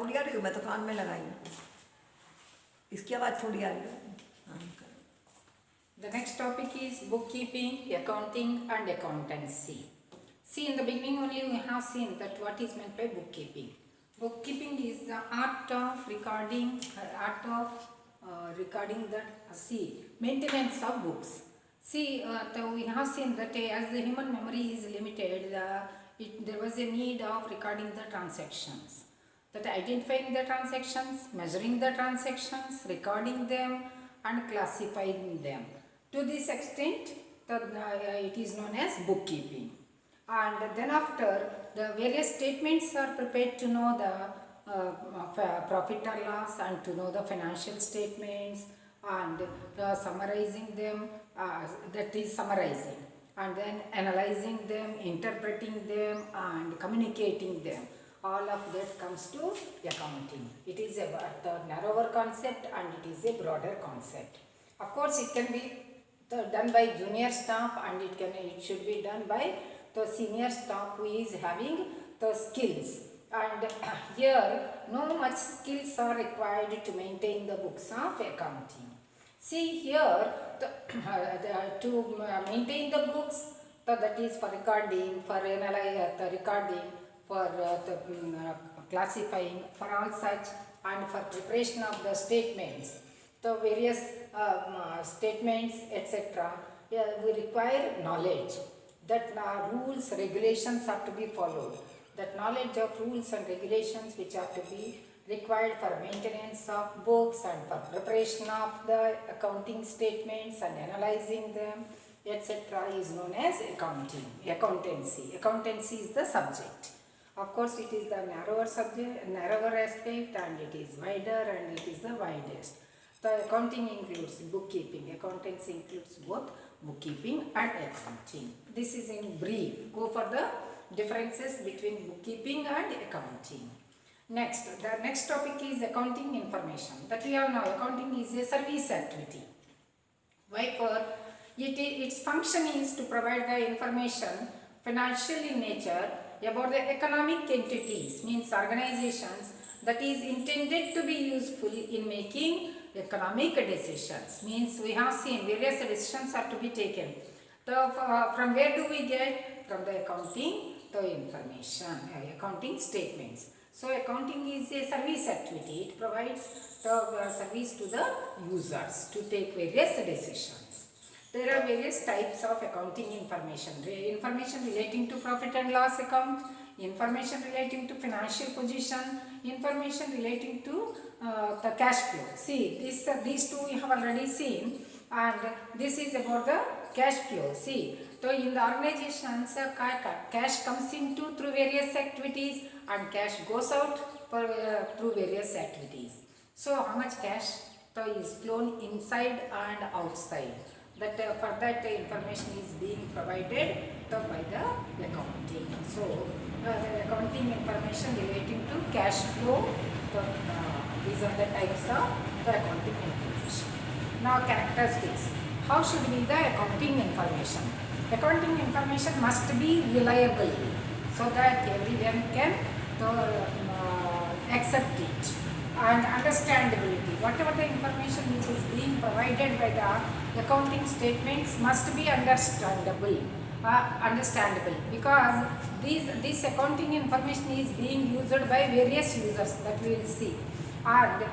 थोड़ी आ रही हो, मैं तो कान में लगाई हूँ, इसकी आवाज़ थोड़ी आ रही है। The next topic is bookkeeping, accounting and accountancy. See, in the beginning only we have seen that what is meant by bookkeeping. Bookkeeping is the art of recording maintenance of books. See, we have seen that as the human memory is limited, there was a need of recording the transactions. That identifying the transactions, measuring the transactions, recording them and classifying them. To this extent, it is known as bookkeeping. And then after, the various statements are prepared to know the profit or loss and to know the financial statements and summarizing them, that is summarizing, and then analyzing them, interpreting them and communicating them. All of that comes to accounting. It is a narrower concept and it is a broader concept. Of course, it can be done by junior staff and it should be done by the senior staff who is having the skills. And here, no much skills are required to maintain the books of accounting. See here, to maintain the books, that is for recording, for recording, for classifying, for all such, and for preparation of the statements, the various statements, etc. We require knowledge. That rules, regulations have to be followed. That knowledge of rules and regulations which have to be required for maintenance of books and for preparation of the accounting statements and analyzing them, etc. is known as accounting, accountancy. Accountancy is the subject. Of course, it is the narrower subject, narrower aspect, and it is wider and it is the widest. The accounting includes bookkeeping. Accountancy includes both bookkeeping and accounting. This is in brief. Go for the differences between bookkeeping and accounting. Next, the next topic is accounting information. That we all know, accounting is a service activity. Wherefore, its function is to provide the information, financial in nature, about the economic entities, means organizations, that is intended to be useful in making economic decisions. Means we have seen various decisions are to be taken. So, from where do we get? From the accounting, the information, accounting statements. So, accounting is a service activity. It provides the service to the users to take various decisions. There are various types of accounting information. Information relating to profit and loss account, information relating to financial position, information relating to the cash flow. See, these two we have already seen, and this is about the cash flow. See, so in the organizations, cash comes into through various activities and cash goes out for, through various activities. So, how much cash is flown inside and outside? That for that information is being provided by the accounting. So, the accounting information relating to cash flow, these are the types of the accounting information. Now, characteristics. How should be the accounting information? Accounting information must be reliable so that everyone can accept it. And understandability. Whatever the information which is being provided by the accounting statements must be understandable. Because this accounting information is being used by various users that we will see, and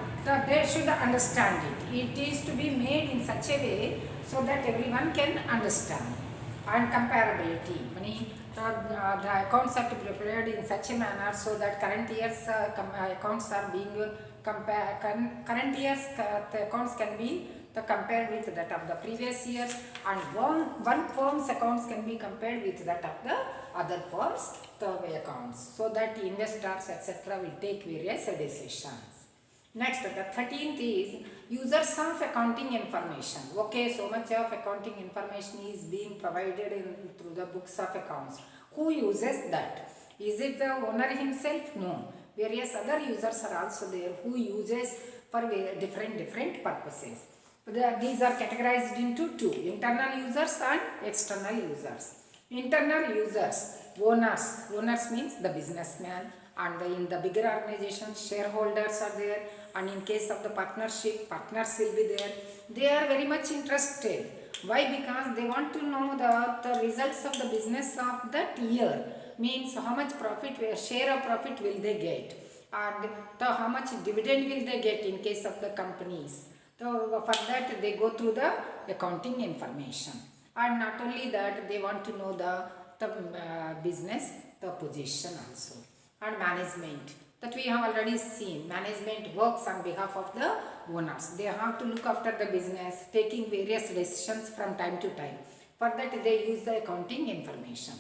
they should understand it. It is to be made in such a way so that everyone can understand. And comparability, meaning the accounts are to be prepared in such a manner so that current year's accounts are being compared. Current year's the accounts can be compared with that of the previous years, and one firm's accounts can be compared with that of the other firm's accounts, so that investors etc. will take various decisions. Next, the 13th is users of accounting information. Okay, so much of accounting information is being provided through the books of accounts. Who uses that? Is it the owner himself? No. Various other users are also there who uses for different purposes. These are categorized into two: internal users and external users. Internal users, owners means the businessman and in the bigger organizations, shareholders are there, and in case of the partnership, partners will be there. They are very much interested. Why? Because they want to know the results of the business of that year, means how much profit, share of profit will they get, and how much dividend will they get in case of the companies. So for that they go through the accounting information, and not only that, they want to know the business, the position also, and management. That we have already seen. Management works on behalf of the owners. They have to look after the business, taking various decisions from time to time. For that they use the accounting information.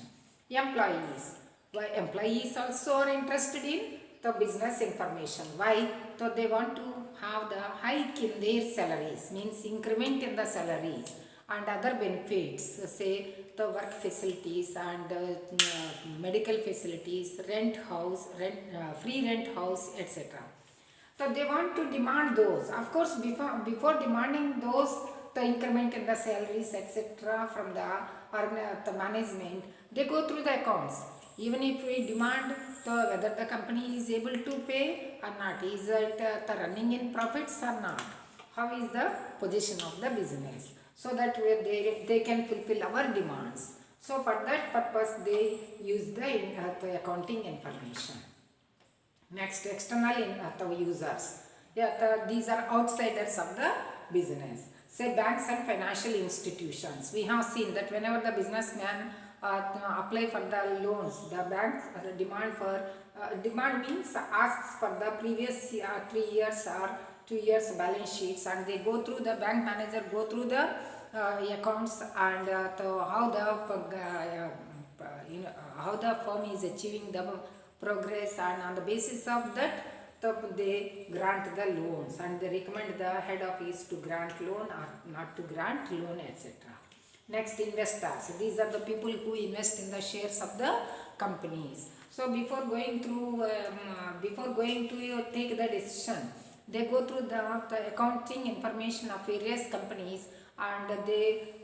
Employees. Why employees also are interested in the business information. Why? So they want to have the hike in their salaries, means increment in the salaries and other benefits, say the work facilities and medical facilities, rent house, free rent house, etc. So they want to demand those. Of course, before demanding those, the increment in the salaries, etc. from the management, they go through the accounts. Even if we demand whether the company is able to pay or not, is it the running in profits or not, how is the position of the business, so that they can fulfill our demands. So for that purpose they use the accounting information. Next, external the users. These are outsiders of the business. Say banks and financial institutions. We have seen that whenever the businessman apply for the loans, the bank demand means asks for the previous 3 years or 2 years balance sheets, and they go through, the bank manager go through the accounts and how the firm is achieving the progress, and on the basis of that they grant the loans, and they recommend the head office to grant loan or not to grant loan, etc. Next, investors. These are the people who invest in the shares of the companies. So before going to take the decision, they go through the accounting information of various companies, and they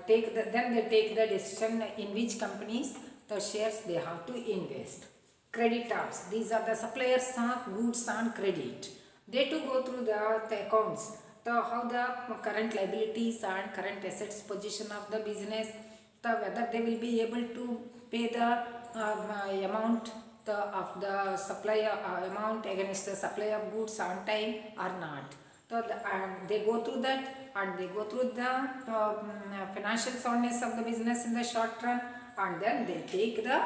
take the decision in which companies the shares they have to invest. Creditors. These are the suppliers of goods on credit. They too go through the accounts. How the current liabilities and current assets position of the business, whether they will be able to pay the amount of the supply amount against the supply of goods on time or not. So and they go through that, and they go through the financial soundness of the business in the short run, and then they take the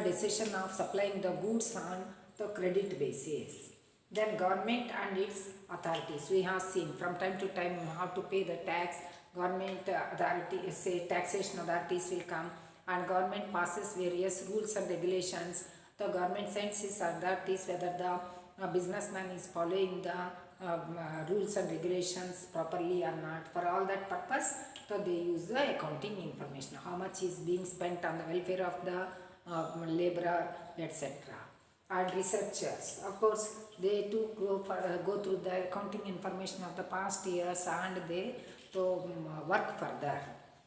decision of supplying the goods on the credit basis. Then government and its authorities. We have seen from time to time how to pay the tax. Government authorities, say taxation authorities will come, and government passes various rules and regulations. The government sends its authorities whether the businessman is following the rules and regulations properly or not. For all that purpose, so they use the accounting information. How much is being spent on the welfare of the laborer, etc. And researchers, of course, they too go through the accounting information of the past years, and they work further.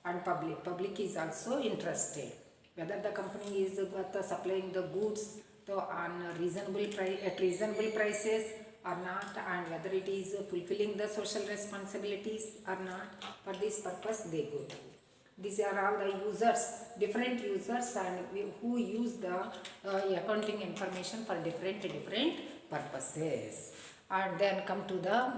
And public is also interested whether the company is supplying the goods on at reasonable prices or not, and whether it is fulfilling the social responsibilities or not. For this purpose they go through. These are all the users, different users, and who use the accounting information for different purposes. And then come to the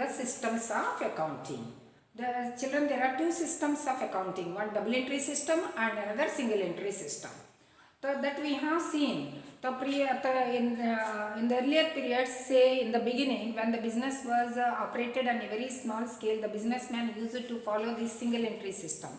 systems of accounting. The children, there are two systems of accounting, one double entry system and another single entry system. So that we have seen in the earlier periods, say in the beginning when the business was operated on a very small scale, the businessman used to follow this single entry system.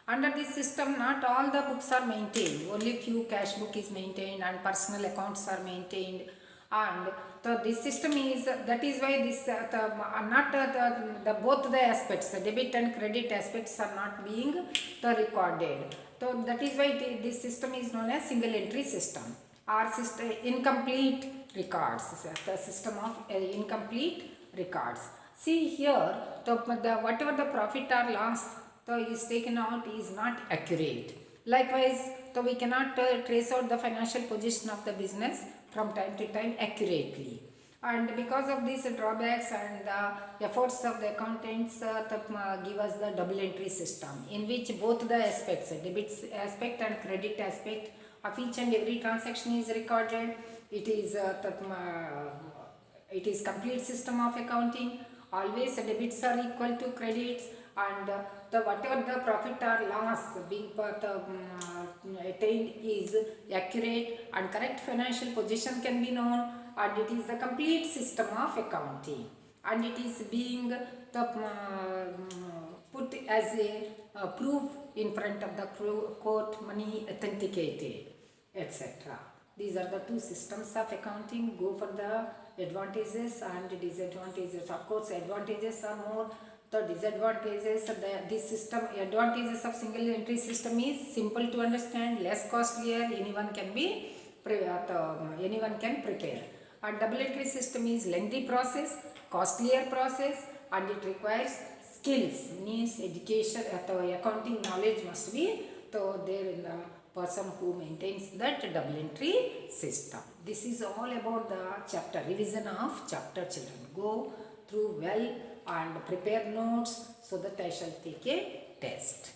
Under this system, not all the books are maintained, only few cash book is maintained and personal accounts are maintained, And so this system is, that is why this the both the aspects, the debit and credit aspects are not being recorded. So that is why this system is known as single entry system or system incomplete records, the system of incomplete records. See here, the whatever the profit or loss is taken out is not accurate. Likewise, so we cannot trace out the financial position of the business from time to time accurately. And because of these drawbacks and the efforts of the accountants give us the double entry system, in which both the aspects, debit aspect and credit aspect of each and every transaction is recorded. It is complete system of accounting. Always debits are equal to credits, and the whatever the profit or loss being attained is accurate, and correct financial position can be known, and it is the complete system of accounting, and it is being put as a proof in front of the court, money authenticated, etc. These are the two systems of accounting. Go for the advantages and disadvantages. Of course, advantages are more. The disadvantages, this system, advantages of single entry system is simple to understand, less costlier, anyone can prepare. And double entry system is lengthy process, costlier process, and it requires skills, means education, accounting knowledge must be there in the person who maintains that double entry system. This is all about the chapter, revision of chapter, children. Go through well and prepare notes so that I shall take a test.